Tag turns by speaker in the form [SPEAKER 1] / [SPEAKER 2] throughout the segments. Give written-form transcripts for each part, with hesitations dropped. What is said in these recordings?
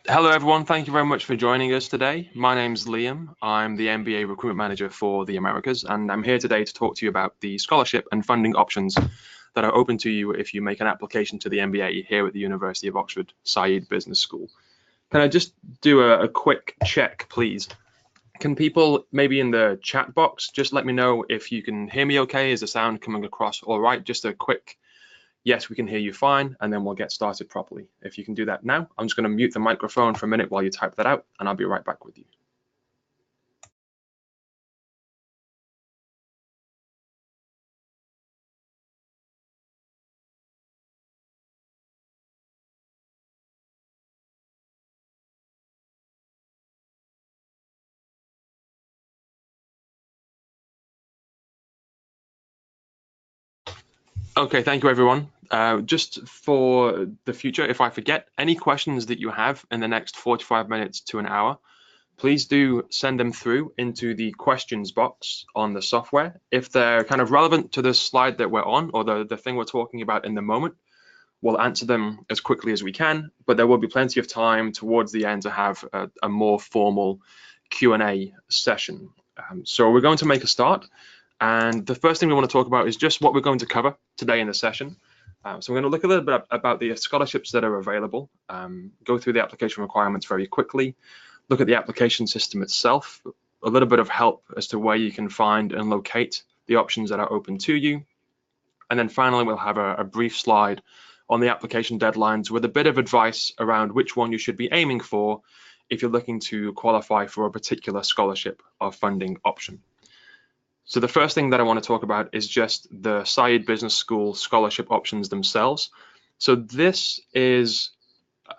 [SPEAKER 1] Hello, everyone. Thank you very much for joining us today. My name's Liam. I'm the MBA Recruitment Manager for the Americas, and I'm here today to talk to you about the scholarship and funding options that are open to you if you make an application to the MBA here at the University of Oxford Said Business School. Can I just do a quick check, please? Can people maybe in the chat box just let me know if you can hear me okay? Is the sound coming across all right? Just a quick yes, we can hear you fine, and then we'll get started properly. If you can do that now, I'm just going to mute the microphone for a minute while you type that out, and I'll be right back with you. Okay, thank you, everyone. Just for the future, if I forget any questions that you have in the next 45 minutes to an hour, please do send them through into the questions box on the software. If they're kind of relevant to the slide that we're on or the thing we're talking about in the moment, we'll answer them as quickly as we can, but there will be plenty of time towards the end to have a more formal Q&A session. So we're going to make a start. And the first thing we want to talk about is just what we're going to cover today in the session. So we're going to look a little bit about the scholarships that are available, go through the application requirements very quickly, look at the application system itself, a little bit of help as to where you can find and locate the options that are open to you. And then finally, we'll have a brief slide on the application deadlines with a bit of advice around which one you should be aiming for if you're looking to qualify for a particular scholarship or funding option. So the first thing that I want to talk about is just the Said Business School scholarship options themselves. So this is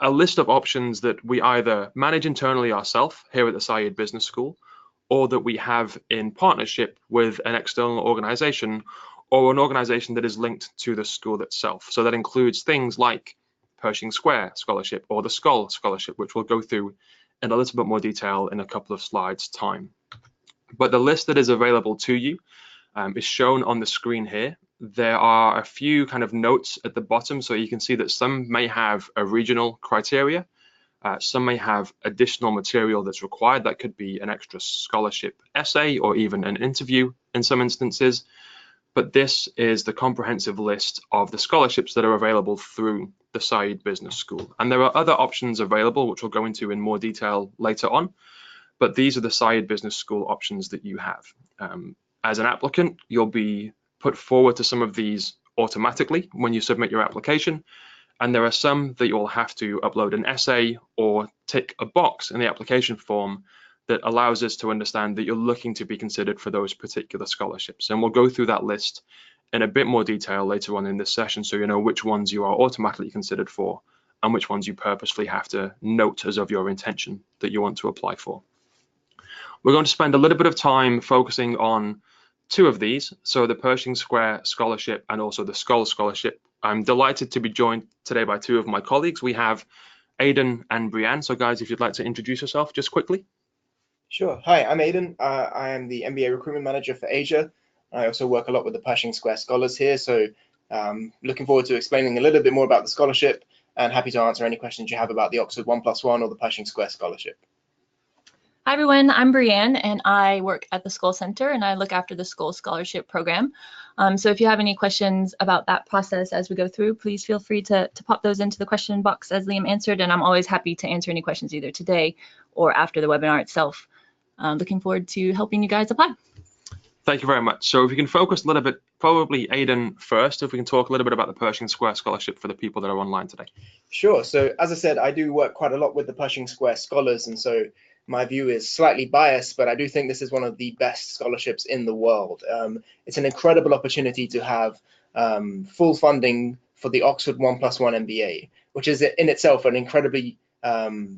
[SPEAKER 1] a list of options that we either manage internally ourselves here at the Said Business School, or that we have in partnership with an external organization or an organization that is linked to the school itself. So that includes things like Pershing Square Scholarship or the Skoll Scholarship, which we'll go through in a little bit more detail in a couple of slides' time. But the list that is available to you is shown on the screen here. There are a few kind of notes at the bottom, so you can see that some may have a regional criteria, some may have additional material that's required. That could be an extra scholarship essay or even an interview in some instances. But this is the comprehensive list of the scholarships that are available through the Said Business School. And there are other options available, which we'll go into in more detail later on. But these are the Said Business School options that you have. As an applicant, you'll be put forward to some of these automatically when you submit your application. And there are some that you'll have to upload an essay or tick a box in the application form that allows us to understand that you're looking to be considered for those particular scholarships. And we'll go through that list in a bit more detail later on in this session, so you know which ones you are automatically considered for and which ones you purposely have to note as of your intention that you want to apply for. We're going to spend a little bit of time focusing on two of these, so the Pershing Square Scholarship and also the Skoll Scholarship. I'm delighted to be joined today by two of my colleagues. We have Aidan and Brianne. So guys, if you'd like to introduce yourself just quickly.
[SPEAKER 2] Sure. Hi, I'm Aidan. I am the MBA Recruitment Manager for Asia. I also work a lot with the Pershing Square Scholars here, so looking forward to explaining a little bit more about the scholarship and happy to answer any questions you have about the Oxford 1+1 or the Pershing Square Scholarship.
[SPEAKER 3] Hi everyone, I'm Brianne and I work at the Skoll Center and I look after the Skoll Scholarship Program. So if you have any questions about that process as we go through, please feel free to pop those into the question box as Liam answered, and I'm always happy to answer any questions either today or after the webinar itself. Looking forward to helping you guys apply.
[SPEAKER 1] Thank you very much. So if we can focus a little bit, probably Aidan first, if we can talk a little bit about the Pershing Square Scholarship for the people that are online today.
[SPEAKER 2] Sure. So as I said, I do work quite a lot with the Pershing Square Scholars, and so my view is slightly biased, but I do think this is one of the best scholarships in the world. It's an incredible opportunity to have full funding for the Oxford 1+1 MBA, which is in itself an incredibly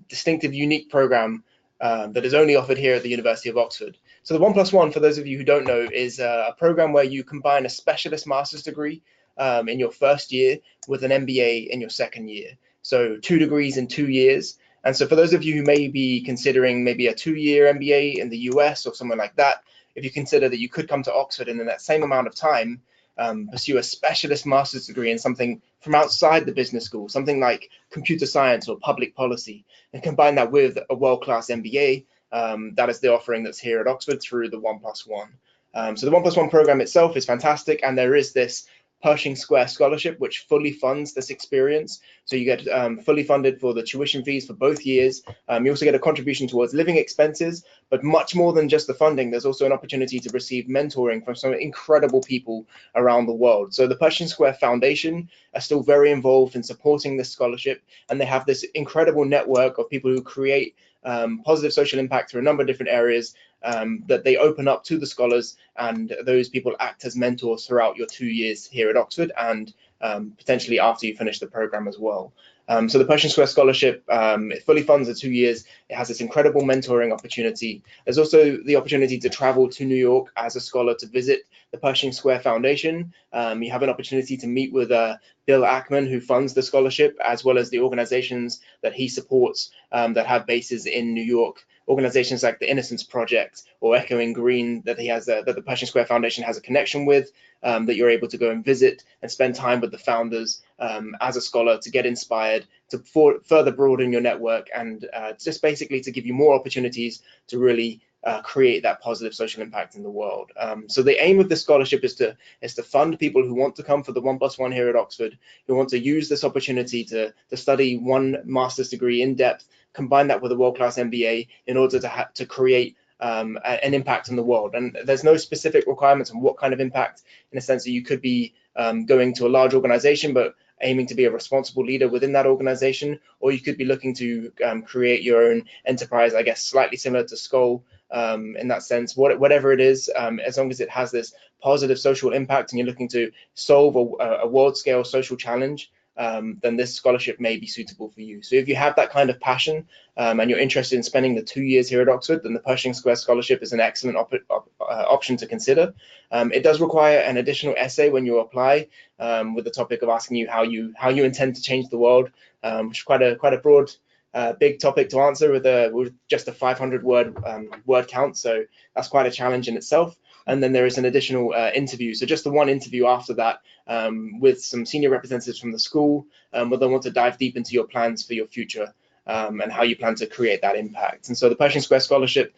[SPEAKER 2] distinctive, unique program that is only offered here at the University of Oxford. So the 1+1, for those of you who don't know, is a program where you combine a specialist master's degree in your first year with an MBA in your second year. So 2 degrees in 2 years. And so for those of you who may be considering maybe a 2-year MBA in the US or somewhere like that, if you consider that you could come to Oxford and in that same amount of time pursue a specialist master's degree in something from outside the business school, something like computer science or public policy, and combine that with a world-class MBA. That is the offering that's here at Oxford through the 1+1. So the 1+1 program itself is fantastic, and there is this Pershing Square Scholarship, which fully funds this experience. So you get fully funded for the tuition fees for both years. You also get a contribution towards living expenses, but much more than just the funding, there's also an opportunity to receive mentoring from some incredible people around the world. So the Pershing Square Foundation are still very involved in supporting this scholarship, and they have this incredible network of people who create positive social impact through a number of different areas that they open up to the scholars, and those people act as mentors throughout your 2 years here at Oxford and potentially after you finish the program as well. So the Pershing Square Scholarship, it fully funds the 2 years. It has this incredible mentoring opportunity. There's also the opportunity to travel to New York as a scholar to visit the Pershing Square Foundation. You have an opportunity to meet with Bill Ackman, who funds the scholarship, as well as the organizations that he supports that have bases in New York. Organizations like the Innocence Project or Echoing Green that he has, that the Pershing Square Foundation has a connection with, that you're able to go and visit and spend time with the founders as a scholar to get inspired, to further broaden your network, and just basically to give you more opportunities to really create that positive social impact in the world. So the aim of this scholarship is to fund people who want to come for the 1+1 here at Oxford, who want to use this opportunity to study one master's degree in depth, combine that with a world-class MBA in order to create an impact in the world. And there's no specific requirements on what kind of impact, in a sense that you could be going to a large organization but aiming to be a responsible leader within that organization, or you could be looking to create your own enterprise, I guess slightly similar to Skoll in that sense. Whatever it is, as long as it has this positive social impact and you're looking to solve a world-scale social challenge, then this scholarship may be suitable for you. So if you have that kind of passion and you're interested in spending the 2 years here at Oxford, then the Pershing Square Scholarship is an excellent option to consider. It does require an additional essay when you apply, with the topic of asking you how you intend to change the world, which is quite a broad, big topic to answer with just a 500 word count. So that's quite a challenge in itself. And then there is an additional interview. So just the one interview after that with some senior representatives from the school, where they want to dive deep into your plans for your future and how you plan to create that impact. And so the Pershing Square Scholarship,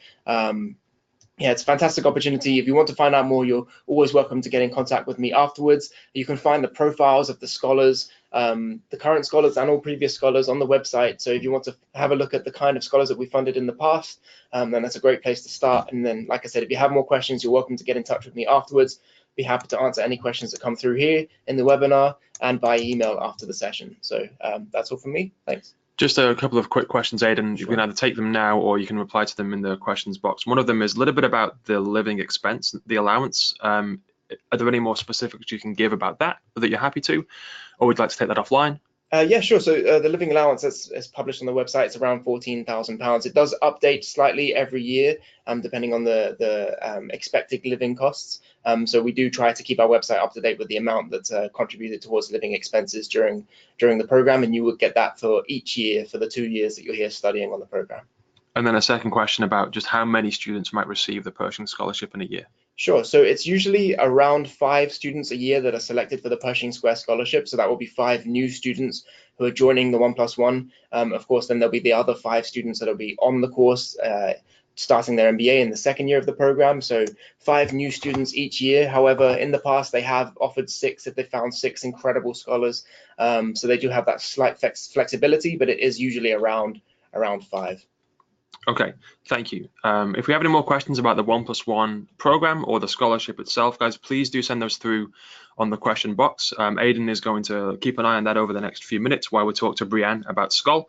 [SPEAKER 2] it's a fantastic opportunity. If you want to find out more, you're always welcome to get in contact with me afterwards. You can find the profiles of the scholars, the current scholars and all previous scholars on the website. So if you want to have a look at the kind of scholars that we funded in the past, then that's a great place to start. And then, like I said, if you have more questions, you're welcome to get in touch with me afterwards. Be happy to answer any questions that come through here in the webinar and by email after the session. So that's all from me. Thanks.
[SPEAKER 1] Just a couple of quick questions, Aidan.
[SPEAKER 2] Sure.
[SPEAKER 1] You can either take them now or you can reply to them in the questions box. One of them is a little bit about the living expense, the allowance. Are there any more specifics you can give about that you're happy to, or would you like to take that offline?
[SPEAKER 2] Yeah, sure. So the living allowance is published on the website. It's around £14,000. It does update slightly every year, depending on the expected living costs. So we do try to keep our website up to date with the amount that's contributed towards living expenses during the program, and you would get that for each year for the 2 years that you're here studying on the program.
[SPEAKER 1] And then a second question about just how many students might receive the Pershing Scholarship in a year.
[SPEAKER 2] Sure. So it's usually around 5 students a year that are selected for the Pershing Square Scholarship. So that will be 5 new students who are joining the 1+1. Of course, then there'll be the other 5 students that will be on the course, starting their MBA in the second year of the program. So 5 new students each year. However, in the past, they have offered 6 if they found 6 incredible scholars. So they do have that slight flexibility, but it is usually around 5.
[SPEAKER 1] Okay, thank you. If we have any more questions about the 1+1 program or the scholarship itself, guys, please do send those through on the question box. Aidan is going to keep an eye on that over the next few minutes while we talk to Brianne about Skoll.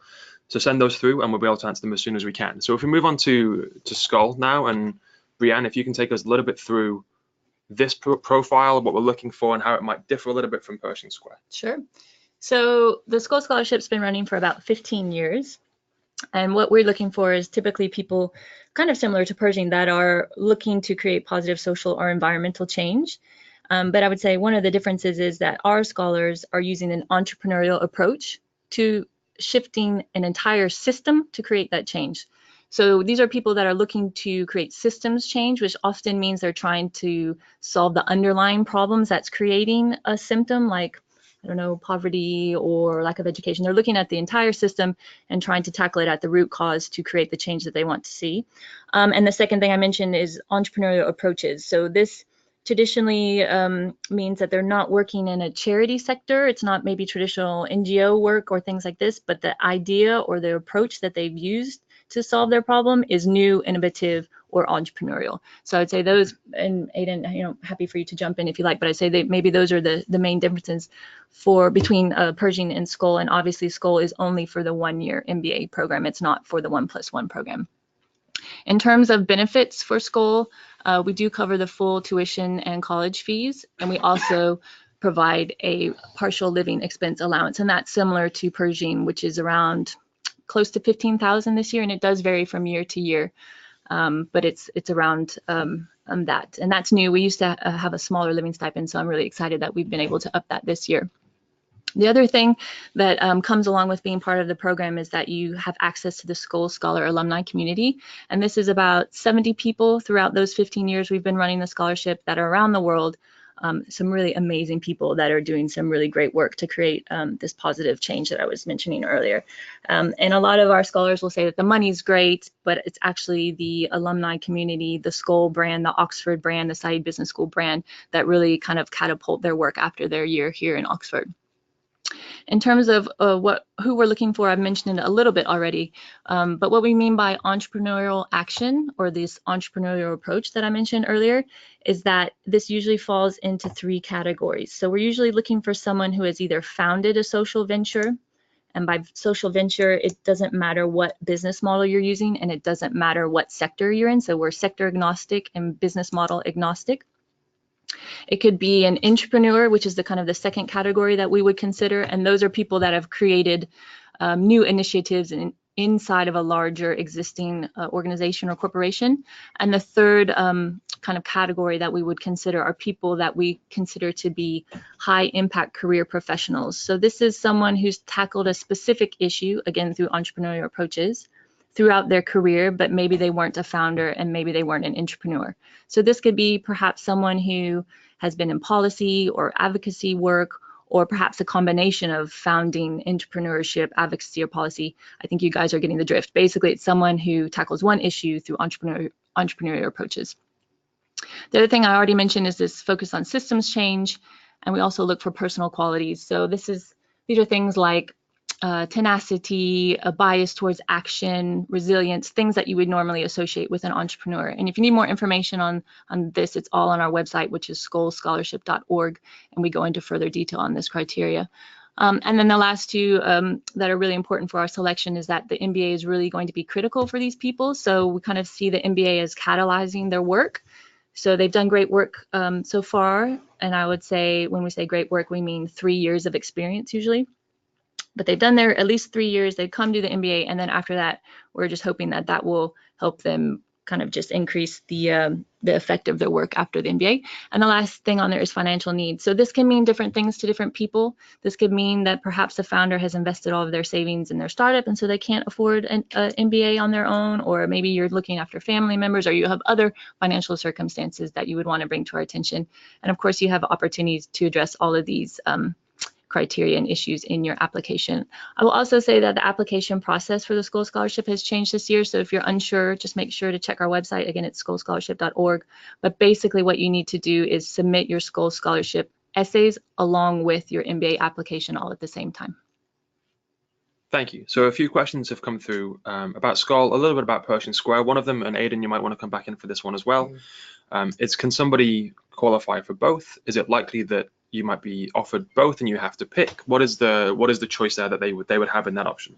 [SPEAKER 1] So send those through and we'll be able to answer them as soon as we can. So if we move on to Skoll now, and Brianne, if you can take us a little bit through this profile, what we're looking for and how it might differ a little bit from Pershing Square.
[SPEAKER 3] Sure. So the Skoll Scholarship's been running for about 15 years. And what we're looking for is typically people kind of similar to Pershing that are looking to create positive social or environmental change. But I would say one of the differences is that our scholars are using an entrepreneurial approach to shifting an entire system to create that change. So these are people that are looking to create systems change, which often means they're trying to solve the underlying problems that's creating a symptom, like, I don't know, poverty or lack of education. They're looking at the entire system and trying to tackle it at the root cause to create the change that they want to see. And the second thing I mentioned is entrepreneurial approaches. So this traditionally means that they're not working in a charity sector. It's not maybe traditional NGO work or things like this, but the idea or the approach that they've used to solve their problem is new, innovative, or entrepreneurial. So I'd say those, and Aiden, happy for you to jump in if you like, but I'd say that maybe those are the main differences between Pershing and Skoll. And obviously Skoll is only for the 1-year MBA program. It's not for the 1+1 program. In terms of benefits for Skoll, we do cover the full tuition and college fees, and we also provide a partial living expense allowance, and that's similar to Pershing, which is around close to 15,000 this year, and it does vary from year to year, but it's around that, and that's new. We used to have a smaller living stipend, so I'm really excited that we've been able to up that this year. The other thing that comes along with being part of the program is that you have access to the Skoll Scholar alumni community. And this is about 70 people throughout those 15 years we've been running the scholarship that are around the world. Some really amazing people that are doing some really great work to create this positive change that I was mentioning earlier. And a lot of our scholars will say that the money's great, but it's actually the alumni community, the Skoll brand, the Oxford brand, the Said Business School brand that really kind of catapult their work after their year here in Oxford. In terms of who we're looking for, I've mentioned it a little bit already, but what we mean by entrepreneurial action or this entrepreneurial approach that I mentioned earlier is that this usually falls into 3 categories. So we're usually looking for someone who has either founded a social venture, and by social venture, it doesn't matter what business model you're using, and it doesn't matter what sector you're in. So we're sector agnostic and business model agnostic. It could be an entrepreneur, which is the kind of the second category that we would consider, and those are people that have created new initiatives inside of a larger existing organization or corporation. And the third kind of category that we would consider are people that we consider to be high impact career professionals. So this is someone who's tackled a specific issue, again, through entrepreneurial approaches throughout their career, but maybe they weren't a founder and maybe they weren't an entrepreneur. So this could be perhaps someone who has been in policy or advocacy work, or perhaps a combination of founding, entrepreneurship, advocacy, or policy. I think you guys are getting the drift. Basically, it's someone who tackles one issue through entrepreneurial approaches. The other thing I already mentioned is this focus on systems change, and we also look for personal qualities. So these are things like tenacity, a bias towards action, resilience, things that you would normally associate with an entrepreneur. And if you need more information on this, it's all on our website, which is skollscholarship.org, and we go into further detail on this criteria. And then the last 2 that are really important for our selection is that the MBA is really going to be critical for these people. So we kind of see the MBA as catalyzing their work. So they've done great work so far, and I would say when we say great work, we mean 3 years of experience usually. But they've done their at least 3 years, they've come to the MBA, and then after that, we're just hoping that that will help them kind of just increase the effect of their work after the MBA. And the last thing on there is financial needs. So this can mean different things to different people. This could mean that perhaps the founder has invested all of their savings in their startup, and so they can't afford an MBA on their own, or maybe you're looking after family members, or you have other financial circumstances that you would want to bring to our attention. And of course, you have opportunities to address all of these criteria and issues in your application. I will also say that the application process for the Skoll Scholarship has changed this year. So if you're unsure, just make sure to check our website. Again, it's skollscholarship.org. But basically what you need to do is submit your Skoll Scholarship essays along with your MBA application all at the same time.
[SPEAKER 1] Thank you. So a few questions have come through about Skoll, a little bit about Pershing Square. One of them, and Aiden, you might want to come back in for this one as well. It's, can somebody qualify for both? Is it likely that you might be offered both and you have to pick? What is the choice there that they would have in that option?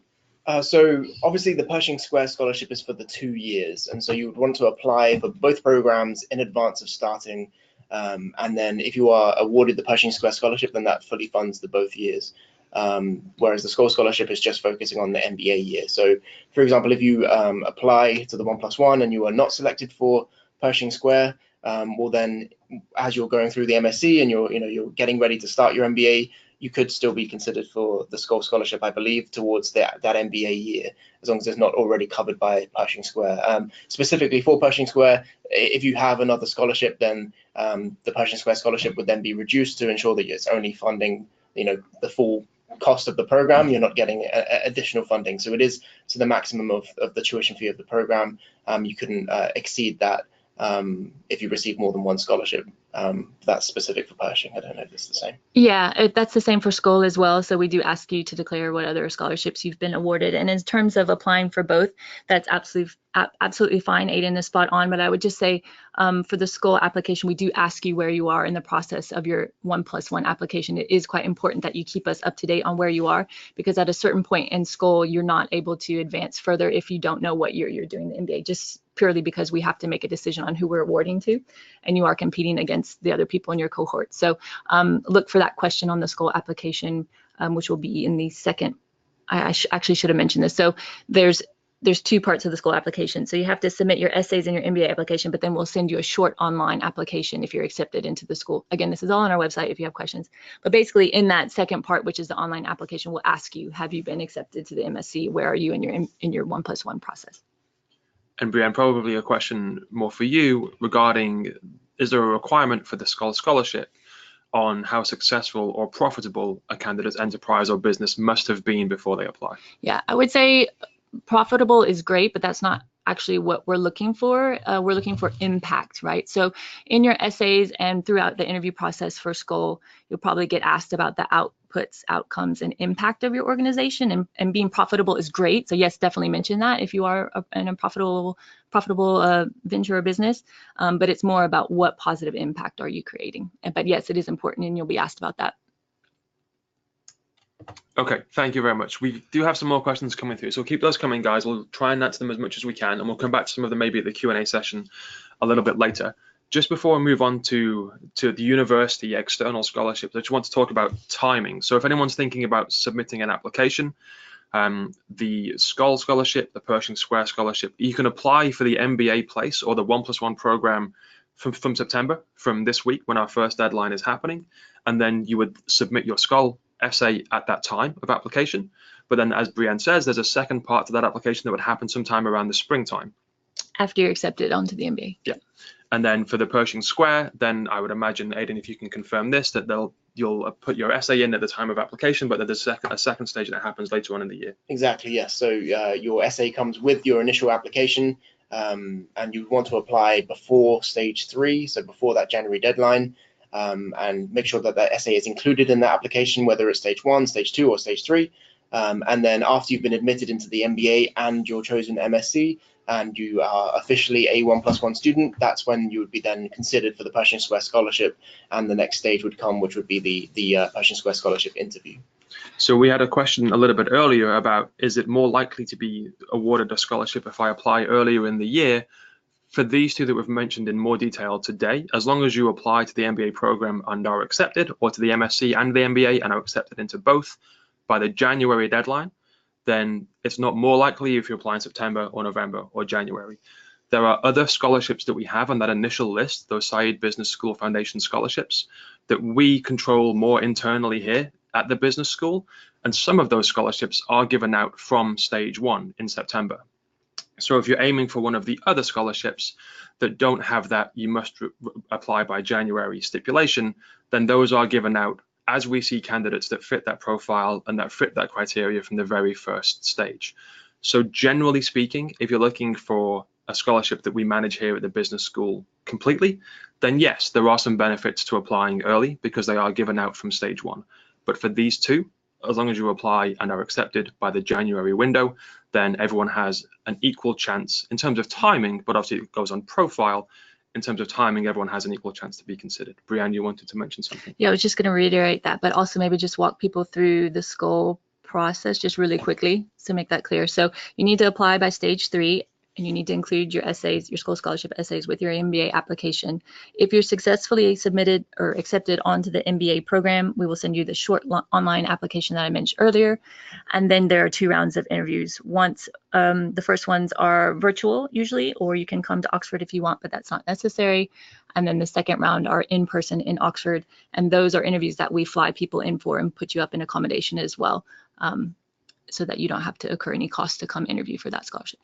[SPEAKER 2] So obviously the Pershing Square Scholarship is for the 2 years, and so you would want to apply for both programs in advance of starting. And then if you are awarded the Pershing Square Scholarship, then that fully funds the both years. Whereas the Skoll Scholarship is just focusing on the MBA year. So for example, if you apply to the 1+1 and you are not selected for Pershing Square, well then as you're going through the MSc and you're getting ready to start your MBA, you could still be considered for the Skoll Scholarship, I believe, towards that MBA year, as long as it's not already covered by Pershing Square. Specifically for Pershing Square, if you have another scholarship, then the Pershing Square Scholarship would then be reduced to ensure that it's only funding, the full cost of the program. You're not getting additional funding. So it is to the maximum of the tuition fee of the program. You couldn't exceed that if you receive more than one scholarship. That's specific for Pershing. I don't know if it's the same.
[SPEAKER 3] Yeah, that's the same for Skoll as well. So we do ask you to declare what other scholarships you've been awarded. And in terms of applying for both, that's absolutely fine. Aiden is spot on. But I would just say for the Skoll application, we do ask you where you are in the process of your 1+1 application. It is quite important that you keep us up to date on where you are, because at a certain point in Skoll, you're not able to advance further if you don't know what year you're doing the MBA, just purely because we have to make a decision on who we're awarding to, and you are competing against the other people in your cohort. So look for that question on the Skoll application, which will be in the second. I actually should have mentioned this. So there's two parts of the Skoll application. So you have to submit your essays and your MBA application, but then we'll send you a short online application if you're accepted into the school. Again, this is all on our website if you have questions. But basically in that second part, which is the online application, we'll ask you, have you been accepted to the MSc? Where are you in your 1+1 process?
[SPEAKER 1] And Brianne, probably a question more for you regarding, is there a requirement for the Skoll Scholarship on how successful or profitable a candidate's enterprise or business must have been before they apply?
[SPEAKER 3] Yeah, I would say profitable is great, but that's not actually what we're looking for. We're looking for impact, right? So in your essays and throughout the interview process for Skoll, you'll probably get asked about the outputs, outcomes, and impact of your organization, and being profitable is great. So yes, definitely mention that if you are in a profitable venture or business, but it's more about what positive impact are you creating. But yes, it is important, and you'll be asked about that.
[SPEAKER 1] Okay, thank you very much. We do have some more questions coming through, so keep those coming, guys. We'll try and answer them as much as we can, and we'll come back to some of them maybe at the Q&A session a little bit later. Just before we move on to the university external scholarships, I just want to talk about timing. So if anyone's thinking about submitting an application, the Skoll Scholarship, the Pershing Square Scholarship, you can apply for the MBA place or the 1+1 program from September, from this week when our first deadline is happening, and then you would submit your Skoll essay at that time of application. But then, as Brianne says, there's a second part to that application that would happen sometime around the springtime.
[SPEAKER 3] After you're accepted onto the MBA.
[SPEAKER 1] Yeah. And then for the Pershing Square, then I would imagine, Aiden, if you can confirm this, that you'll put your essay in at the time of application, but there's a second stage that happens later on in the year.
[SPEAKER 2] Exactly, yes. So your essay comes with your initial application, and you want to apply before stage 3, so before that January deadline. And make sure that essay is included in that application, whether it's stage 1, stage 2, or stage 3. And then after you've been admitted into the MBA and your chosen MSc, and you are officially a 1+1 student, that's when you would be then considered for the Pershing Square Scholarship, and the next stage would come, which would be the Pershing Square Scholarship interview.
[SPEAKER 1] So we had a question a little bit earlier about, is it more likely to be awarded a scholarship if I apply earlier in the year? For these two that we've mentioned in more detail today, as long as you apply to the MBA program and are accepted, or to the MSc and the MBA and are accepted into both by the January deadline, then it's not more likely if you apply in September or November or January. There are other scholarships that we have on that initial list, those Said Business School Foundation scholarships, that we control more internally here at the business school, and some of those scholarships are given out from stage 1 in September. So if you're aiming for one of the other scholarships that don't have that you must apply by January stipulation, then those are given out as we see candidates that fit that profile and that fit that criteria from the very first stage. So generally speaking, if you're looking for a scholarship that we manage here at the business school completely, then yes, there are some benefits to applying early because they are given out from stage 1. But for these two, as long as you apply and are accepted by the January window, then everyone has an equal chance in terms of timing, but obviously it goes on profile. In terms of timing, everyone has an equal chance to be considered. Brianne, you wanted to mention something?
[SPEAKER 3] Yeah, I was just going to reiterate that, but also maybe just walk people through the Skoll process just really quickly to make that clear. So you need to apply by stage 3. and you need to include your essays, your school scholarship essays with your MBA application. If you're successfully submitted or accepted onto the MBA program, we will send you the short online application that I mentioned earlier. And then there are 2 rounds of interviews. Once, the first ones are virtual usually, or you can come to Oxford if you want, but that's not necessary. And then the second round are in person in Oxford. And those are interviews that we fly people in for and put you up in accommodation as well, so that you don't have to incur any cost to come interview for that scholarship.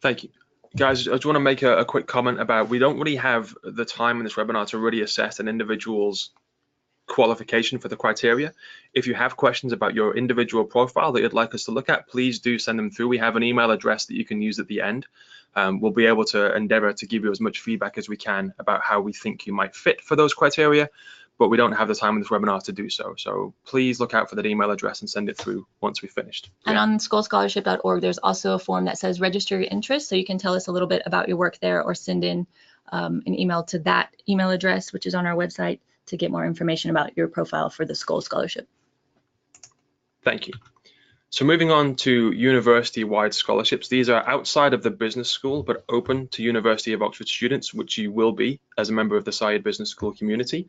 [SPEAKER 1] Thank you. Guys, I just want to make a quick comment about, we don't really have the time in this webinar to really assess an individual's qualification for the criteria. If you have questions about your individual profile that you'd like us to look at, please do send them through. We have an email address that you can use at the end. We'll be able to endeavor to give you as much feedback as we can about how we think you might fit for those criteria, but we don't have the time in this webinar to do so. So please look out for that email address and send it through once we've finished.
[SPEAKER 3] And on schoolscholarship.org, there's also a form that says register your interest. So you can tell us a little bit about your work there, or send in an email to that email address, which is on our website, to get more information about your profile for the School Scholarship.
[SPEAKER 1] Thank you. So moving on to university-wide scholarships, these are outside of the business school, but open to University of Oxford students, which you will be as a member of the Saïd Business School community.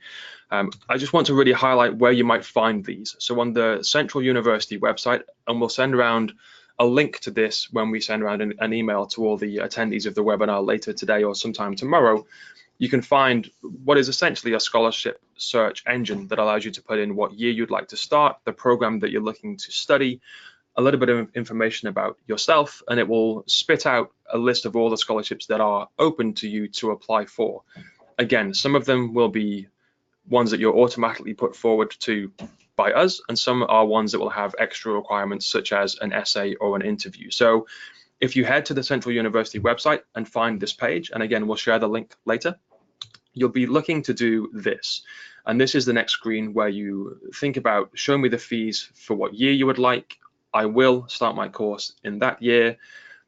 [SPEAKER 1] I just want to really highlight where you might find these. So on the Central University website, and we'll send around a link to this when we send around an email to all the attendees of the webinar later today or sometime tomorrow, you can find what is essentially a scholarship search engine that allows you to put in what year you'd like to start, the program that you're looking to study, a little bit of information about yourself, and it will spit out a list of all the scholarships that are open to you to apply for. Again, some of them will be ones that you're automatically put forward to by us, and some are ones that will have extra requirements such as an essay or an interview. So if you head to the Central University website and find this page, and again, we'll share the link later, you'll be looking to do this. And this is the next screen where you think about, show me the fees for what year you would like. I will start my course in that year.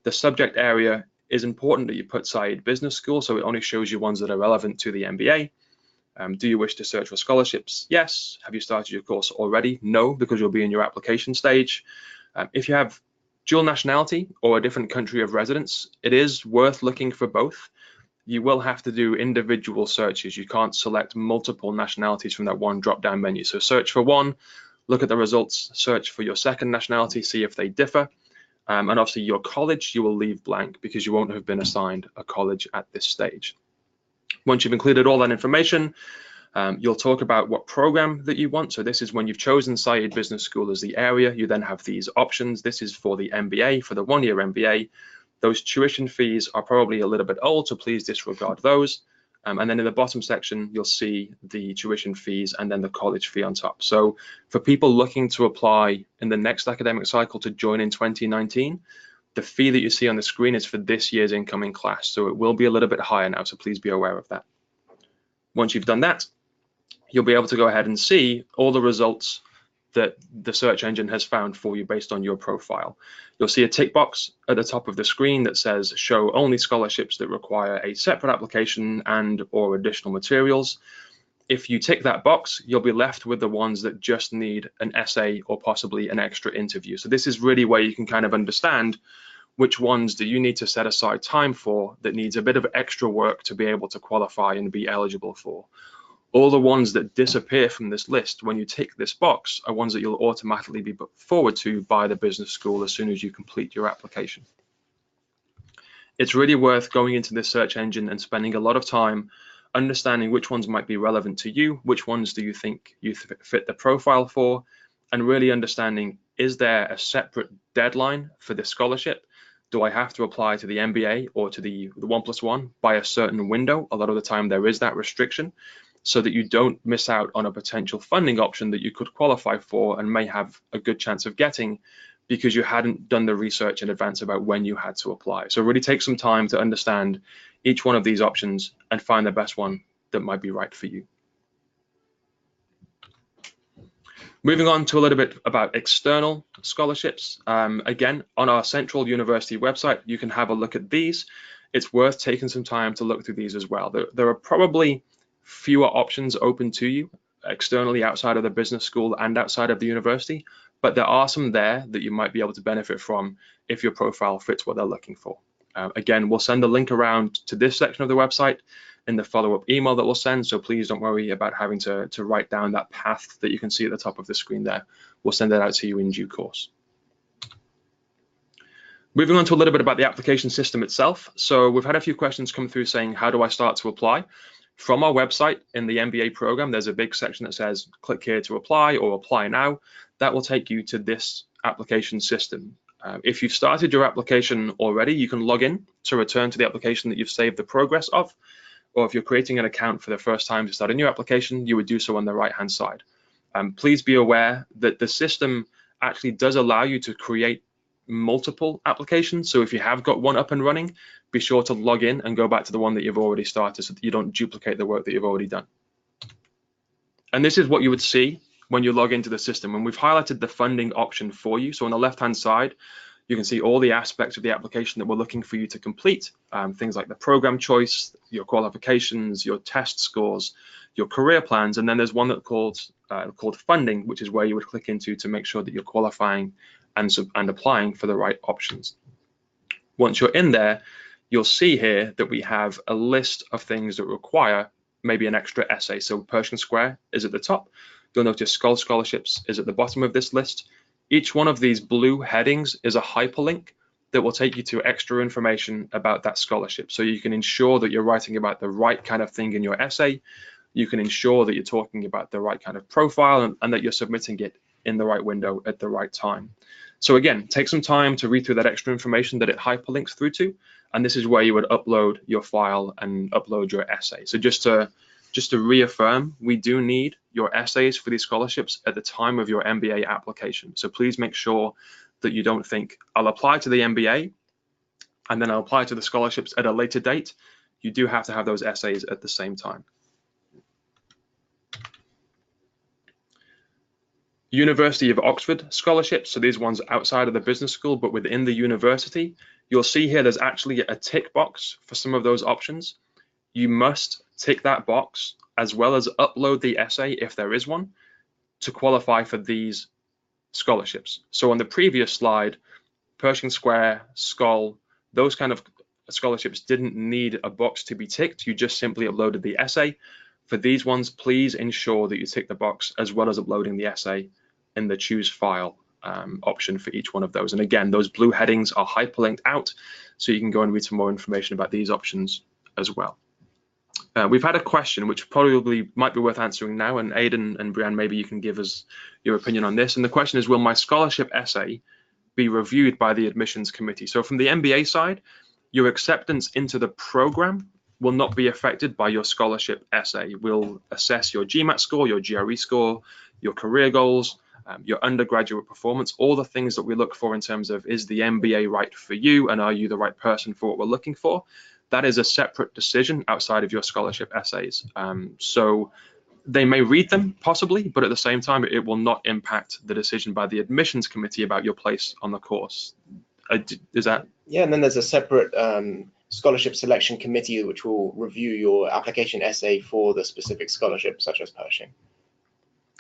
[SPEAKER 1] The subject area is important that you put Saïd Business School, so it only shows you ones that are relevant to the MBA. Do you wish to search for scholarships? Yes. Have you started your course already? No, because you'll be in your application stage. If you have dual nationality or a different country of residence, it is worth looking for both. You will have to do individual searches. You can't select multiple nationalities from that one drop-down menu. So search for one, look at the results, search for your second nationality, see if they differ. And obviously your college, you will leave blank because you won't have been assigned a college at this stage. Once you've included all that information, you'll talk about what program that you want. So this is when you've chosen Saïd Business School as the area, you then have these options. This is for the MBA, for the one-year MBA. Those tuition fees are probably a little bit old, so please disregard those. And then in the bottom section, you'll see the tuition fees and then the college fee on top. So for people looking to apply in the next academic cycle to join in 2019, the fee that you see on the screen is for this year's incoming class. So it will be a little bit higher now, so please be aware of that. Once you've done that, you'll be able to go ahead and see all the results that the search engine has found for you based on your profile. You'll see a tick box at the top of the screen that says show only scholarships that require a separate application and or additional materials. If you tick that box, you'll be left with the ones that just need an essay or possibly an extra interview. So this is really where you can kind of understand which ones do you need to set aside time for that needs a bit of extra work to be able to qualify and be eligible for. All the ones that disappear from this list when you tick this box are ones that you'll automatically be put forward to by the business school as soon as you complete your application. It's really worth going into this search engine and spending a lot of time understanding which ones might be relevant to you, which ones do you think you fit the profile for, and really understanding, is there a separate deadline for this scholarship? Do I have to apply to the MBA or to the 1+1 by a certain window? A lot of the time there is that restriction, so that you don't miss out on a potential funding option that you could qualify for and may have a good chance of getting because you hadn't done the research in advance about when you had to apply. So really take some time to understand each one of these options and find the best one that might be right for you. Moving on to a little bit about external scholarships. Again, on our Central University website, you can have a look at these. It's worth taking some time to look through these as well. There are probably fewer options open to you externally outside of the business school and outside of the university, but there are some there that you might be able to benefit from if your profile fits what they're looking for. Again, we'll send a link around to this section of the website in the follow-up email that we'll send, so please don't worry about having to write down that path that you can see at the top of the screen there. We'll send that out to you in due course. Moving on to a little bit about the application system itself. So we've had a few questions come through saying, how do I start to apply? From our website in the MBA program, there's a big section that says, click here to apply or apply now. That will take you to this application system. If you've started your application already, you can log in to return to the application that you've saved the progress of. Or if you're creating an account for the first time to start a new application, you would do so on the right-hand side. Please be aware that the system actually does allow you to create multiple applications. So if you have got one up and running, be sure to log in and go back to the one that you've already started so that you don't duplicate the work that you've already done. And this is what you would see when you log into the system. And we've highlighted the funding option for you. So on the left-hand side, you can see all the aspects of the application that we're looking for you to complete. Things like the program choice, your qualifications, your test scores, your career plans, and then there's one that's called funding, which is where you would click into to make sure that you're qualifying and applying for the right options. Once you're in there, you'll see here that we have a list of things that require maybe an extra essay. So Pershing Square is at the top. You'll notice scholarships is at the bottom of this list. Each one of these blue headings is a hyperlink that will take you to extra information about that scholarship. So you can ensure that you're writing about the right kind of thing in your essay. You can ensure that you're talking about the right kind of profile and that you're submitting it in the right window at the right time. So again, take some time to read through that extra information that it hyperlinks through to, and this is where you would upload your file and upload your essay. So just to reaffirm, we do need your essays for these scholarships at the time of your MBA application. So please make sure that you don't think, I'll apply to the MBA and then I'll apply to the scholarships at a later date. You do have to have those essays at the same time. University of Oxford scholarships, so these ones outside of the business school but within the university. You'll see here there's actually a tick box for some of those options. You must tick that box as well as upload the essay if there is one to qualify for these scholarships. So on the previous slide, Pershing Square, Scholl, those kind of scholarships didn't need a box to be ticked. You just simply uploaded the essay. For these ones, please ensure that you tick the box as well as uploading the essay in the choose file option for each one of those. And again, those blue headings are hyperlinked out, so you can go and read some more information about these options as well. We've had a question which probably might be worth answering now, and Aidan and Brianne, maybe you can give us your opinion on this. And the question is, will my scholarship essay be reviewed by the admissions committee? So from the MBA side, your acceptance into the program will not be affected by your scholarship essay. We'll assess your GMAT score, your GRE score, your career goals, your undergraduate performance, all the things that we look for in terms of, is the MBA right for you and are you the right person for what we're looking for? That is a separate decision outside of your scholarship essays. So they may read them possibly, but at the same time, it will not impact the decision by the admissions committee about your place on the course. Is that?
[SPEAKER 2] Yeah, and then there's a separate scholarship selection committee which will review your application essay for the specific scholarship, such as Pershing.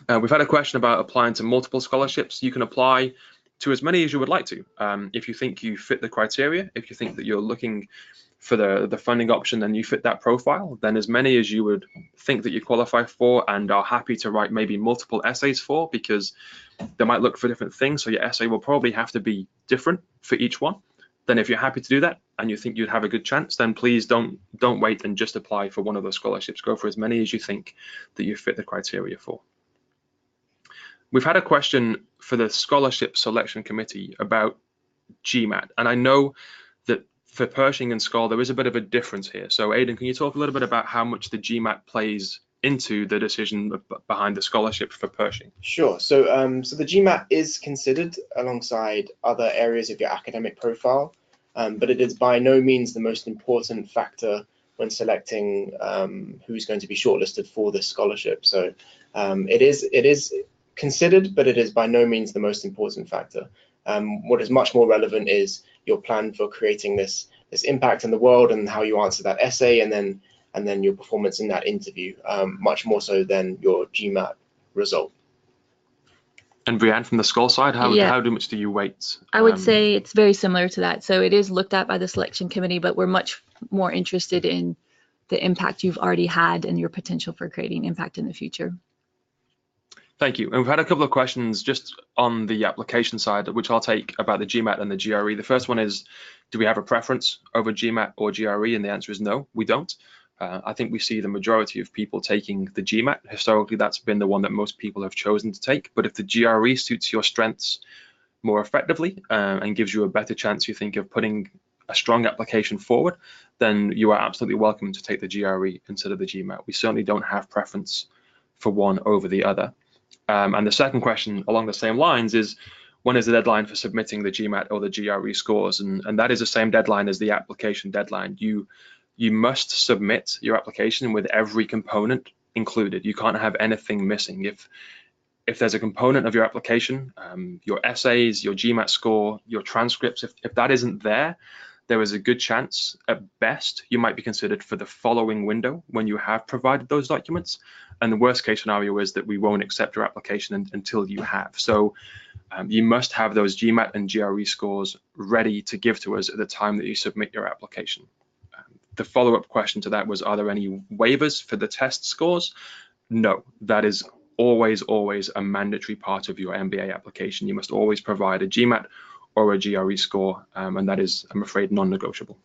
[SPEAKER 1] We've had a question about applying to multiple scholarships. You can apply to as many as you would like to. If you think you fit the criteria, if you think that you're looking for the funding option and you fit that profile, then as many as you would think that you qualify for and are happy to write maybe multiple essays for, because they might look for different things. So your essay will probably have to be different for each one. Then if you're happy to do that and you think you'd have a good chance, then please don't wait and just apply for one of those scholarships. Go for as many as you think that you fit the criteria for. We've had a question for the scholarship selection committee about GMAT, and I know that for Pershing and Scholl there is a bit of a difference here. So Aidan, can you talk a little bit about how much the GMAT plays into the decision behind the scholarship for Pershing?
[SPEAKER 2] Sure. So so the GMAT is considered alongside other areas of your academic profile, but it is by no means the most important factor when selecting who's going to be shortlisted for this scholarship. So it is considered, but it is by no means the most important factor. What is much more relevant is your plan for creating this impact in the world and how you answer that essay, and then your performance in that interview, much more so than your GMAT result.
[SPEAKER 1] And Brianne, from the school side, how much do you weight?
[SPEAKER 3] I would say it's very similar to that. So it is looked at by the selection committee, but we're much more interested in the impact you've already had and your potential for creating impact in the future.
[SPEAKER 1] Thank you. And we've had a couple of questions just on the application side, which I'll take, about the GMAT and the GRE. The first one is, do we have a preference over GMAT or GRE? And the answer is no, we don't. I think we see the majority of people taking the GMAT. Historically, that's been the one that most people have chosen to take. But if the GRE suits your strengths more effectively and gives you a better chance, you think, of putting a strong application forward, then you are absolutely welcome to take the GRE instead of the GMAT. We certainly don't have preference for one over the other. And the second question along the same lines is, when is the deadline for submitting the GMAT or the GRE scores? And that is the same deadline as the application deadline. You must submit your application with every component included. You can't have anything missing. If there's a component of your application, your essays, your GMAT score, your transcripts, if that isn't there, there is a good chance, at best, you might be considered for the following window when you have provided those documents. And the worst case scenario is that we won't accept your application until you have. So you must have those GMAT and GRE scores ready to give to us at the time that you submit your application. The follow-up question to that was, are there any waivers for the test scores? No, that is always a mandatory part of your MBA application. You must always provide a GMAT or a GRE score, and that is, I'm afraid, non-negotiable.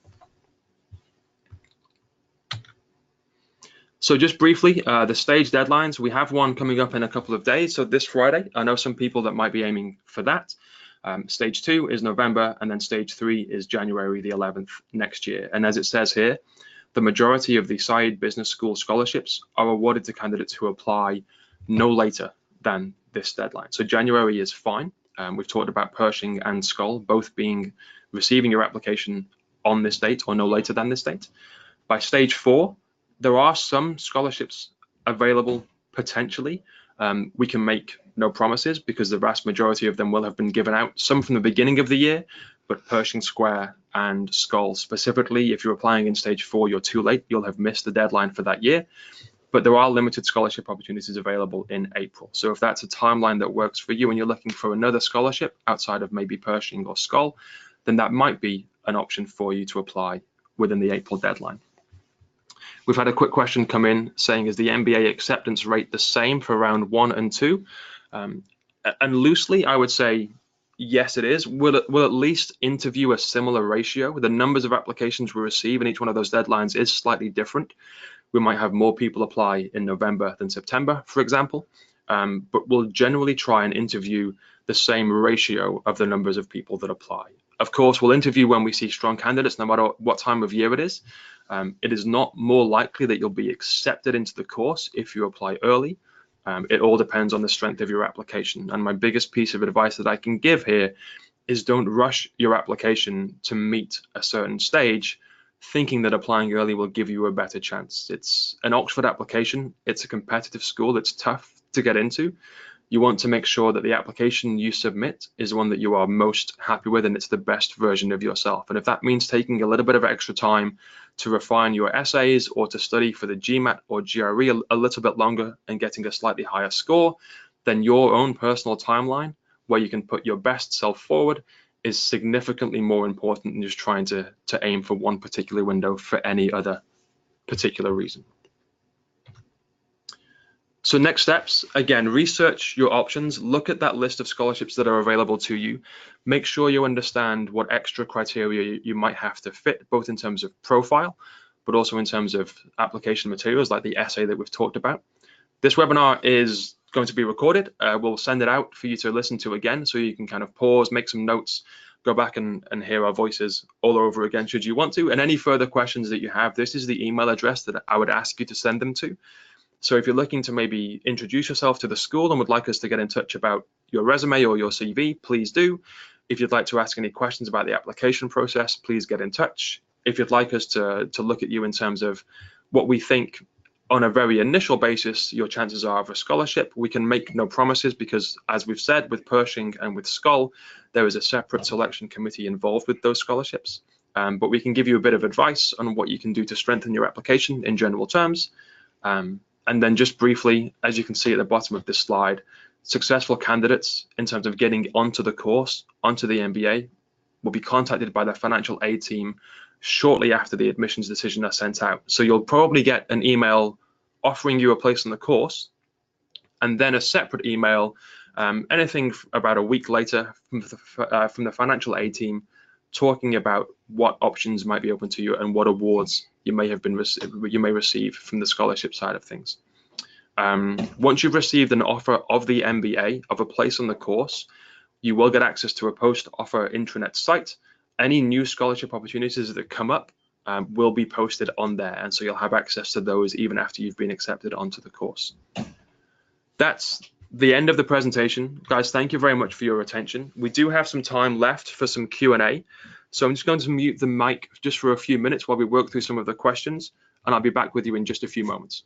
[SPEAKER 1] So just briefly, the stage deadlines, we have one coming up in a couple of days. So this Friday, I know some people that might be aiming for that. Stage 2 is November, and then stage 3 is January the 11th next year. And as it says here, the majority of the Said Business School scholarships are awarded to candidates who apply no later than this deadline. So January is fine. We've talked about Pershing and Skoll both receiving your application on this date or no later than this date. By stage 4, there are some scholarships available potentially. We can make no promises because the vast majority of them will have been given out, some from the beginning of the year, but Pershing Square and Skoll specifically, if you're applying in stage 4, you're too late. You'll have missed the deadline for that year. But there are limited scholarship opportunities available in April. So if that's a timeline that works for you and you're looking for another scholarship outside of maybe Pershing or Skoll, then that might be an option for you to apply within the April deadline. We've had a quick question come in saying, is the MBA acceptance rate the same for round 1 and 2? And loosely, I would say, yes, it is. We'll at least interview a similar ratio. The numbers of applications we receive in each one of those deadlines is slightly different. We might have more people apply in November than September, for example, but we'll generally try and interview the same ratio of the numbers of people that apply. Of course, we'll interview when we see strong candidates, no matter what time of year it is. It is not more likely that you'll be accepted into the course if you apply early. It all depends on the strength of your application. And my biggest piece of advice that I can give here is, don't rush your application to meet a certain stage, thinking that applying early will give you a better chance. It's an Oxford application. It's a competitive school. It's tough to get into. You want to make sure that the application you submit is one that you are most happy with and it's the best version of yourself. And if that means taking a little bit of extra time to refine your essays or to study for the GMAT or GRE a little bit longer and getting a slightly higher score, then your own personal timeline where you can put your best self forward is significantly more important than just trying to aim for one particular window for any other particular reason. So next steps, again, research your options, look at that list of scholarships that are available to you, make sure you understand what extra criteria you might have to fit, both in terms of profile, but also in terms of application materials like the essay that we've talked about. This webinar is going to be recorded. We'll send it out for you to listen to again, so you can kind of pause, make some notes, go back and hear our voices all over again should you want to. And any further questions that you have, this is the email address that I would ask you to send them to. So if you're looking to maybe introduce yourself to the school and would like us to get in touch about your resume or your CV, please do. If you'd like to ask any questions about the application process, please get in touch. If you'd like us to look at you in terms of what we think on a very initial basis your chances are of a scholarship, we can make no promises because, as we've said, with Pershing and with Skoll, there is a separate selection committee involved with those scholarships. But we can give you a bit of advice on what you can do to strengthen your application in general terms. And then just briefly, as you can see at the bottom of this slide, Successful candidates in terms of getting onto the course, onto the MBA, will be contacted by the financial aid team shortly after the admissions decision are sent out. So you'll probably get an email offering you a place on the course, and then a separate email, anything about a week later, from the financial aid team, talking about what options might be open to you and what awards you may receive from the scholarship side of things. Once you've received an offer of the MBA, of a place on the course, you will get access to a post-offer intranet site. Any new scholarship opportunities that come up will be posted on there, and so you'll have access to those even after you've been accepted onto the course. That's the end of the presentation. Guys, thank you very much for your attention. We do have some time left for some Q&A, so I'm just going to mute the mic just for a few minutes while we work through some of the questions, and I'll be back with you in just a few moments.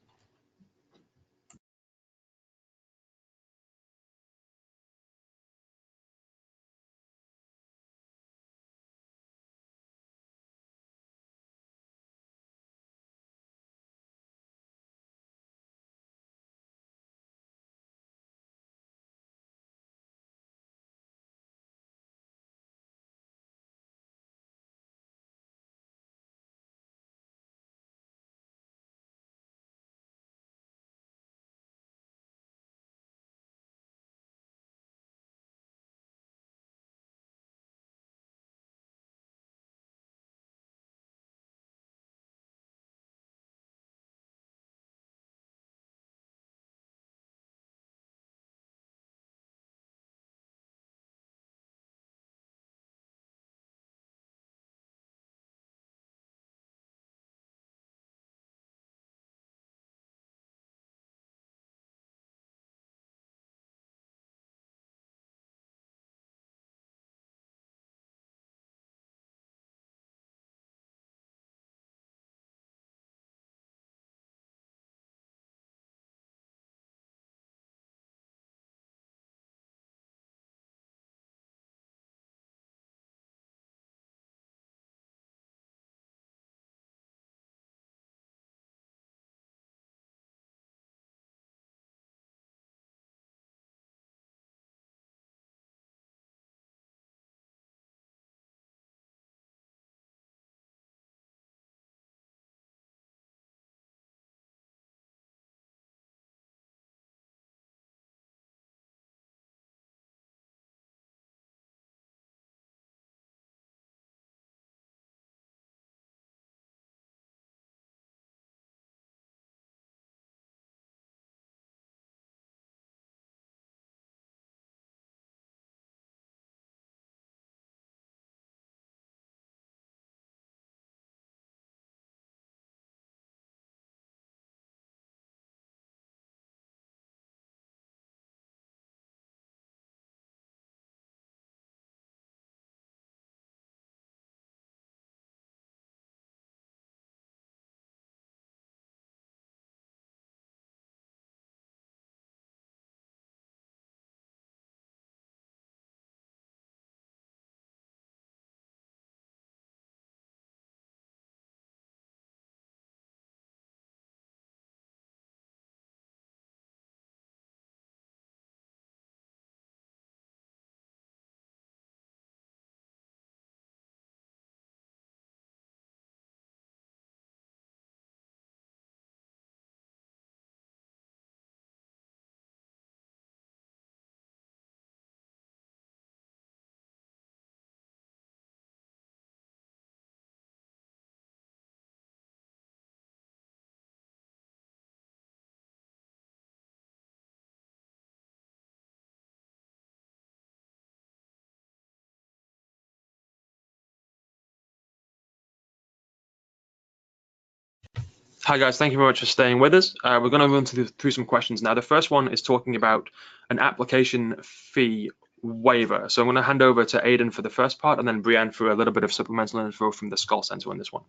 [SPEAKER 1] Hi guys, thank you very much for staying with us. We're going to run through some questions now. The first one is talking about an application fee waiver. So I'm going to hand over to Aidan for the first part, and then Brianne for a little bit of supplemental info from the Skull Center on this one.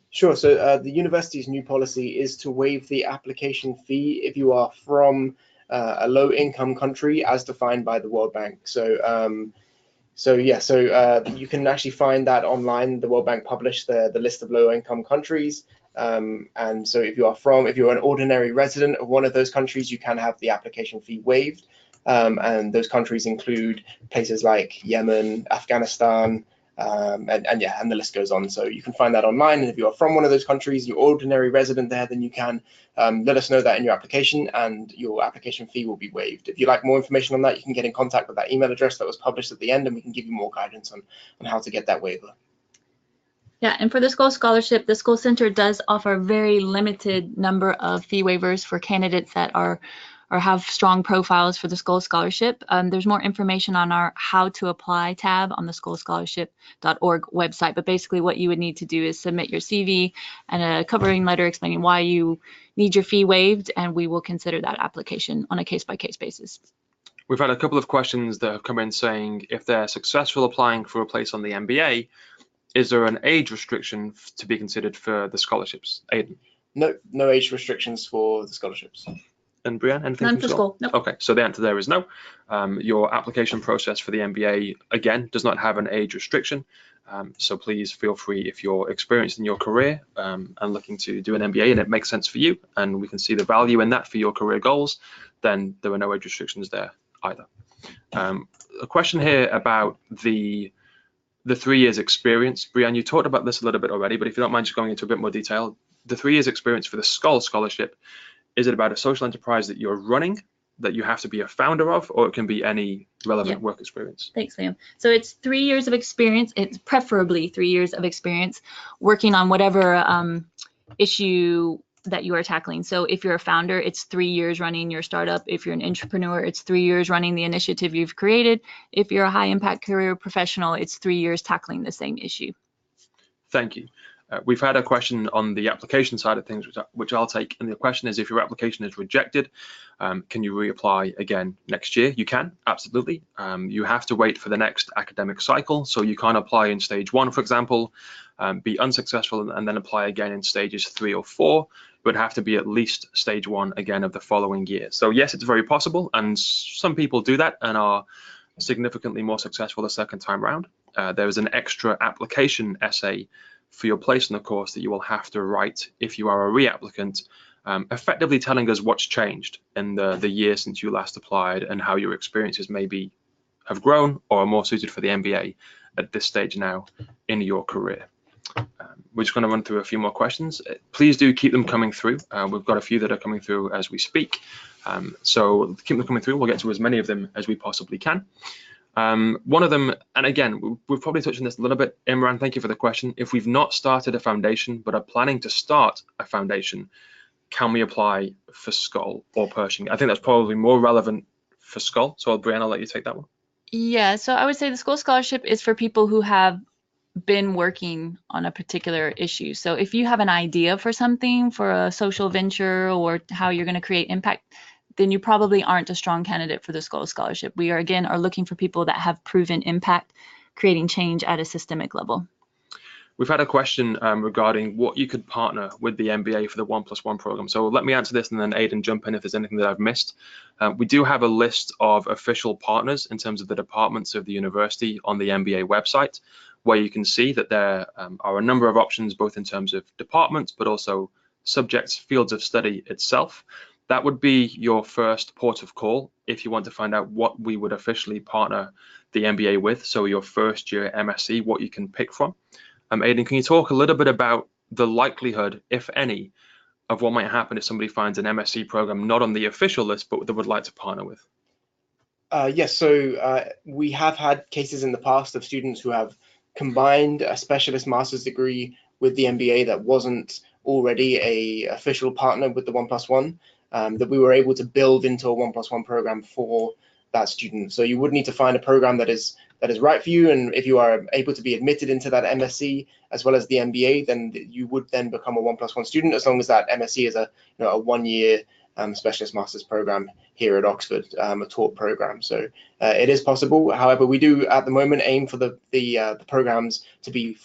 [SPEAKER 2] Sure. So the university's new policy is to waive the application fee if you are from a low-income country, as defined by the World Bank. So you can actually find that online. The World Bank published the list of low-income countries. And so if you're an ordinary resident of one of those countries, you can have the application fee waived. and those countries include places like Yemen, Afghanistan, and the list goes on. So you can find that online, and if you are from one of those countries, you're ordinary resident there, then you can let us know that in your application, and your application fee will be waived. If you'd like more information on that, you can get in contact with that email address that was published at the end, and we can give you more guidance on how to get that waiver.
[SPEAKER 3] Yeah, and for the School Scholarship, the School Center does offer a very limited number of fee waivers for candidates that are or have strong profiles for the School Scholarship. There's more information on our How to Apply tab on the schoolscholarship.org website, but basically what you would need to do is submit your CV and a covering letter explaining why you need your fee waived, and we will consider that application on a case-by-case basis.
[SPEAKER 1] We've had a couple of questions that have come in saying if they're successful applying for a place on the MBA, is there an age restriction to be considered for the scholarships? Aidan?
[SPEAKER 2] No age restrictions for the scholarships.
[SPEAKER 1] And Brianne, anything
[SPEAKER 3] None
[SPEAKER 1] from
[SPEAKER 3] for school. Nope.
[SPEAKER 1] Okay, so the answer there is no. Your application process for the MBA, again, does not have an age restriction. So please feel free, if you're experienced in your career and looking to do an MBA and it makes sense for you, and we can see the value in that for your career goals, then there are no age restrictions there either. A question here about the 3 years experience. Brianne, you talked about this a little bit already, but if you don't mind just going into a bit more detail, the 3 years experience for the scholarship, is it about a social enterprise that you're running, that you have to be a founder of, or it can be any relevant work experience?
[SPEAKER 3] Thanks, Liam. So it's 3 years of experience. It's preferably 3 years of experience working on whatever issue that you are tackling. So if you're a founder, it's 3 years running your startup. If you're an entrepreneur, it's 3 years running the initiative you've created. If you're a high impact career professional, it's 3 years tackling the same issue.
[SPEAKER 1] Thank you. We've had a question on the application side of things, which I'll take. And the question is, if your application is rejected, can you reapply again next year? You can, absolutely. You have to wait for the next academic cycle. So you can't apply in stage 1, for example, be unsuccessful and then apply again in stages 3 or 4. It would have to be at least stage 1 again of the following year. So yes, it's very possible. And some people do that and are significantly more successful the second time round. There is an extra application essay for your place in the course that you will have to write if you are a reapplicant, effectively telling us what's changed in the year since you last applied and how your experiences maybe have grown or are more suited for the MBA at this stage now in your career. We're just going to run through a few more questions. Please do keep them coming through. We've got a few that are coming through as we speak. So keep them coming through. We'll get to as many of them as we possibly can. One of them, and again, we've probably touched on this a little bit. Imran, thank you for the question. If we've not started a foundation, but are planning to start a foundation, can we apply for SCOL or Pershing? I think that's probably more relevant for SCOL. So Brianne, I'll let you take that one.
[SPEAKER 3] Yeah, so I would say the School Scholarship is for people who have been working on a particular issue. So if you have an idea for something, for a social venture or how you're going to create impact, then you probably aren't a strong candidate for the School Scholarship. We are looking for people that have proven impact, creating change at a systemic level.
[SPEAKER 1] We've had a question regarding what you could partner with the MBA for the 1+1 program. So let me answer this and then Aidan jump in if there's anything that I've missed. We do have a list of official partners in terms of the departments of the university on the MBA website, where you can see that there are a number of options, both in terms of departments, but also subjects, fields of study itself. That would be your first port of call if you want to find out what we would officially partner the MBA with. So your first year MSc, what you can pick from. Aidan, can you talk a little bit about the likelihood, if any, of what might happen if somebody finds an MSc program not on the official list, but that would like to partner with?
[SPEAKER 2] Yes, so we have had cases in the past of students who have combined a specialist master's degree with the MBA that wasn't already a official partner with the 1+1, that we were able to build into a 1+1 program for that student. So you would need to find a program that is right for you, and if you are able to be admitted into that MSc as well as the MBA, then you would then become a 1+1 student, as long as that MSc is a 1 year specialist master's program here at Oxford, a taught program. So it is possible. However, we do at the moment aim for the programs to be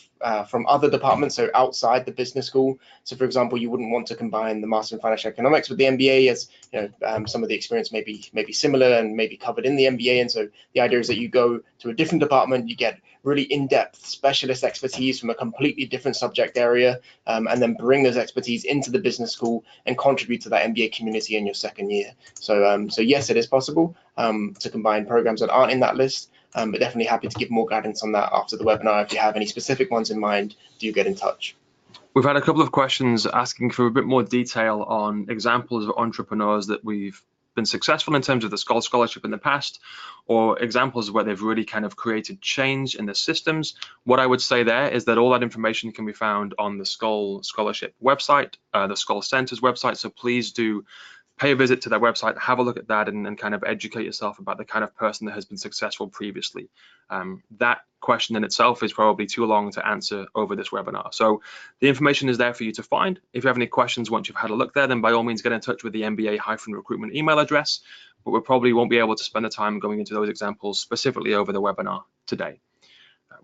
[SPEAKER 2] from other departments, so outside the business school. So for example, you wouldn't want to combine the Master in Financial Economics with the MBA, as some of the experience may be similar and may be covered in the MBA. And so the idea is that you go to a different department, you get really in-depth specialist expertise from a completely different subject area, and then bring those expertise into the business school and contribute to that MBA community in your second year. So yes, it is possible, to combine programs that aren't in that list. But definitely happy to give more guidance on that after the webinar. If you have any specific ones in mind, do get in touch.
[SPEAKER 1] We've had a couple of questions asking for a bit more detail on examples of entrepreneurs that we've been successful in terms of the scholarship in the past, or examples where they've really kind of created change in the systems. What I would say there is that all that information can be found on the Scholarship website, the Scholar Center's website. So please do pay a visit to their website, have a look at that, and kind of educate yourself about the kind of person that has been successful previously. That question in itself is probably too long to answer over this webinar. So the information is there for you to find. If you have any questions once you've had a look there, then by all means get in touch with the MBA-recruitment email address, but we probably won't be able to spend the time going into those examples specifically over the webinar today.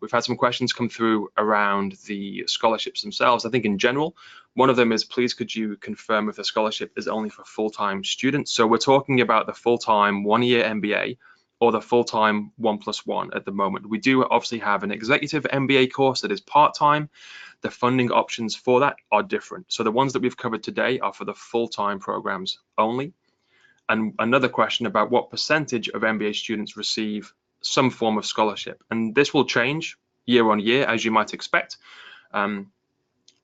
[SPEAKER 1] We've had some questions come through around the scholarships themselves. I think in general, one of them is, please could you confirm if the scholarship is only for full-time students? So we're talking about the full-time 1-year MBA or the full-time 1+1 at the moment. We do obviously have an executive MBA course that is part-time. The funding options for that are different. So the ones that we've covered today are for the full-time programs only. And another question about what percentage of MBA students receive some form of scholarship, and this will change year on year, as you might expect.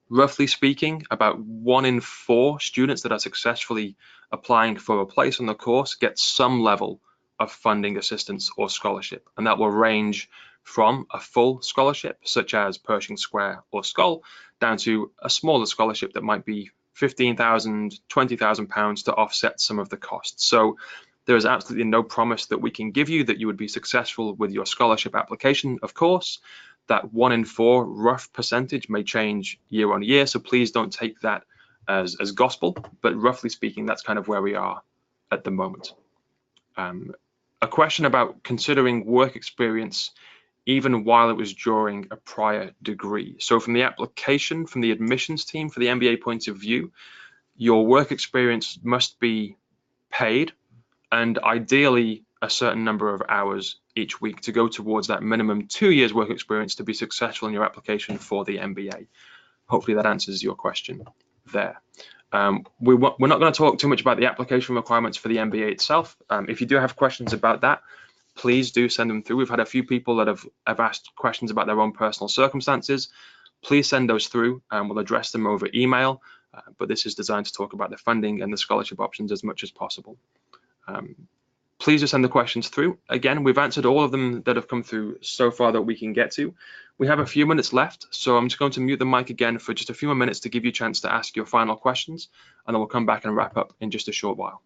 [SPEAKER 1] Roughly speaking, about 1 in 4 students that are successfully applying for a place on the course get some level of funding assistance or scholarship, and that will range from a full scholarship such as Pershing Square or Scholl down to a smaller scholarship that might be £15,000, £20,000 to offset some of the costs. So there is absolutely no promise that we can give you that you would be successful with your scholarship application. Of course, that 1 in 4 rough percentage may change year on year, so please don't take that as gospel, but roughly speaking, that's kind of where we are at the moment. A question about considering work experience even while it was during a prior degree. So from the application, from the admissions team, for the MBA point of view, your work experience must be paid, and ideally a certain number of hours each week to go towards that minimum 2 years work experience to be successful in your application for the MBA. Hopefully that answers your question there. We're not going to talk too much about the application requirements for the MBA itself. If you do have questions about that, please do send them through. We've had a few people that have asked questions about their own personal circumstances. Please send those through and we'll address them over email. But this is designed to talk about the funding and the scholarship options as much as possible. Please just send the questions through. Again, we've answered all of them that have come through so far that we can get to. We have a few minutes left, so I'm just going to mute the mic again for just a few more minutes to give you a chance to ask your final questions, and then we'll come back and wrap up in just a short while.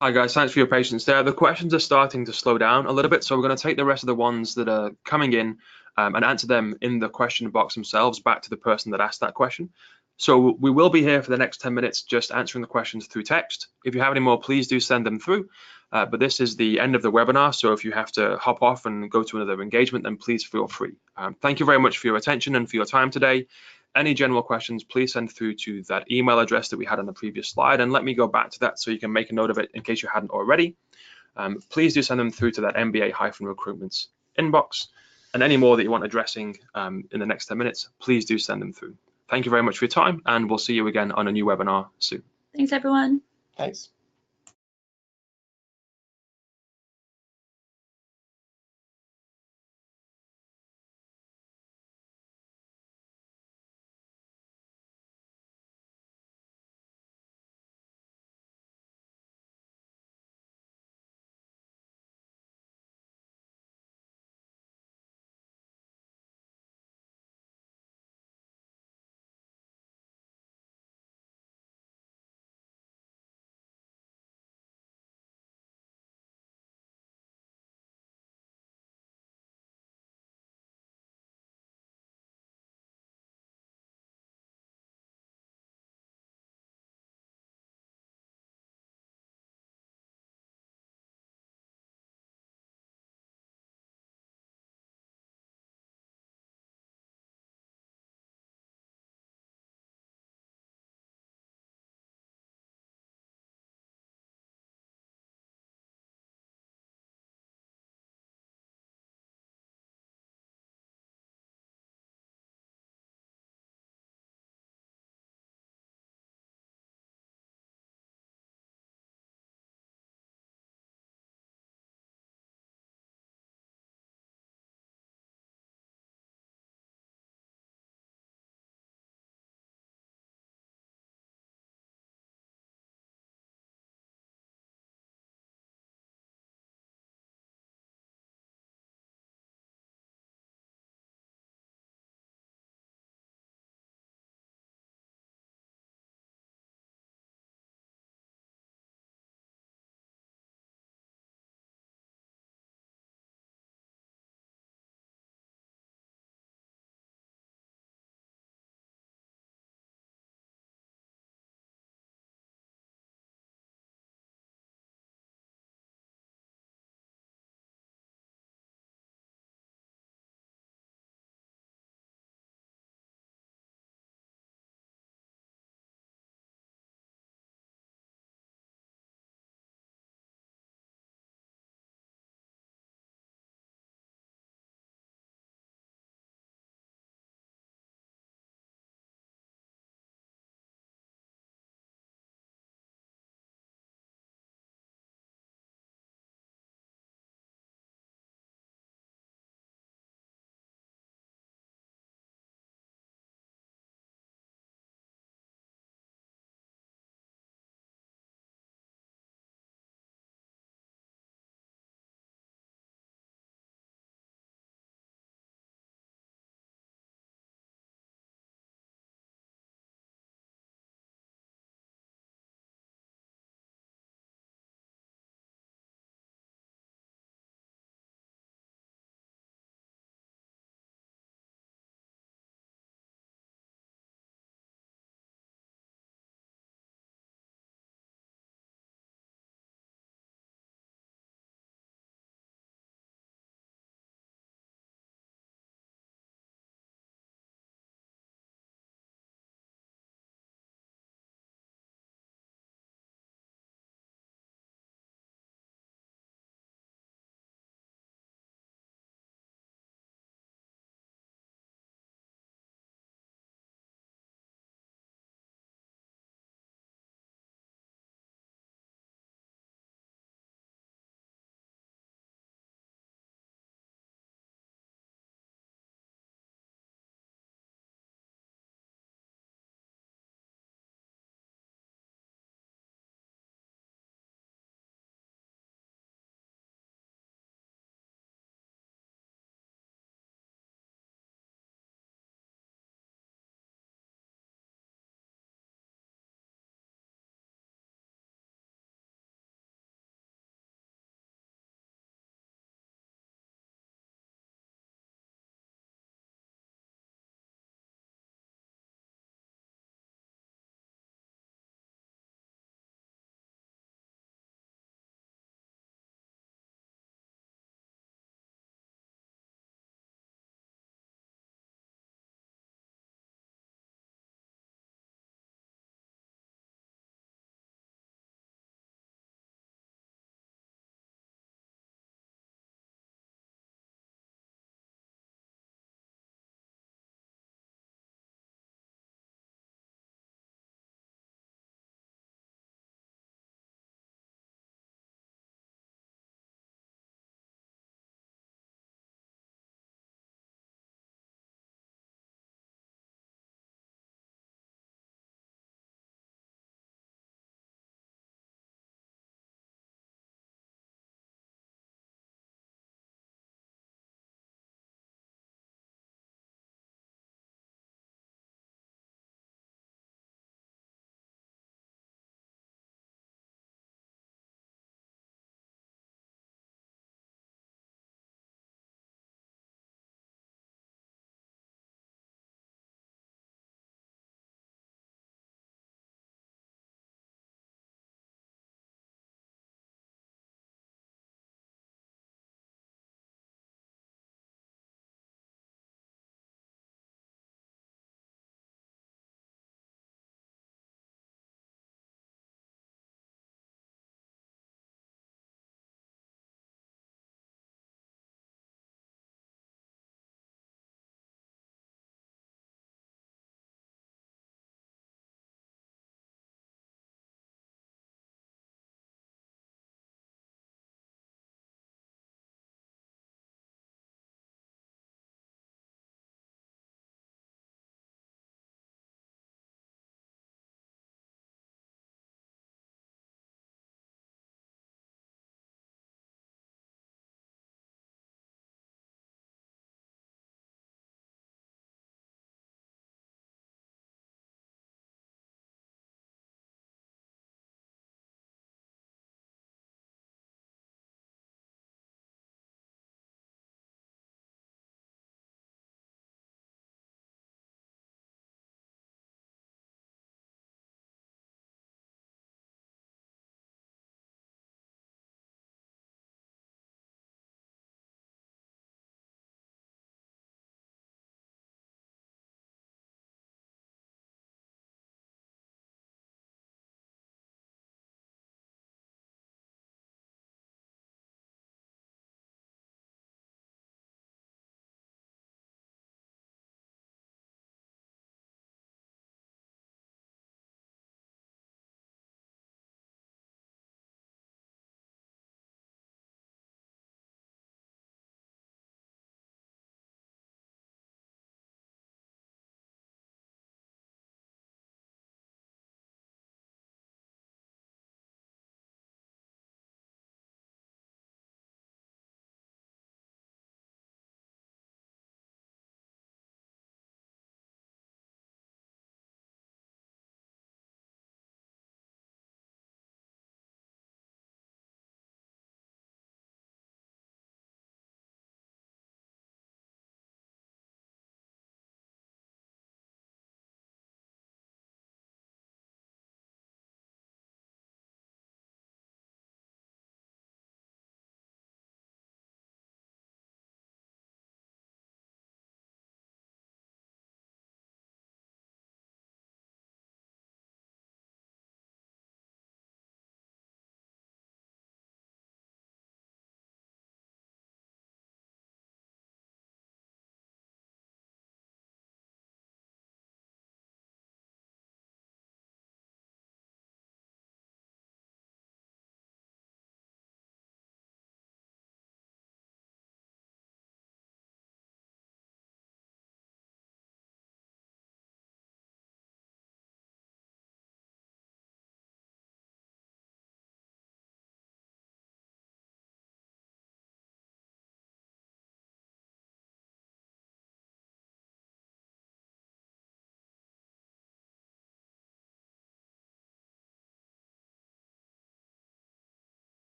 [SPEAKER 1] Hi guys, thanks for your patience there. The questions are starting to slow down a little bit, so we're going to take the rest of the ones that are coming in and answer them in the question box themselves back to the person that asked that question. So we will be here for the next 10 minutes just answering the questions through text. If you have any more, please do send them through. But this is the end of the webinar, so if you have to hop off and go to another engagement, then please feel free. Thank you very much for your attention and for your time today. Any general questions, please send through to that email address that we had on the previous slide, and let me go back to that so you can make a note of it in case you hadn't already. Please do send them through to that MBA-recruitments inbox, and any more that you want addressing in the next 10 minutes, please do send them through. Thank you very much for your time, and we'll see you again on a new webinar soon.
[SPEAKER 3] Thanks, everyone.
[SPEAKER 2] Thanks.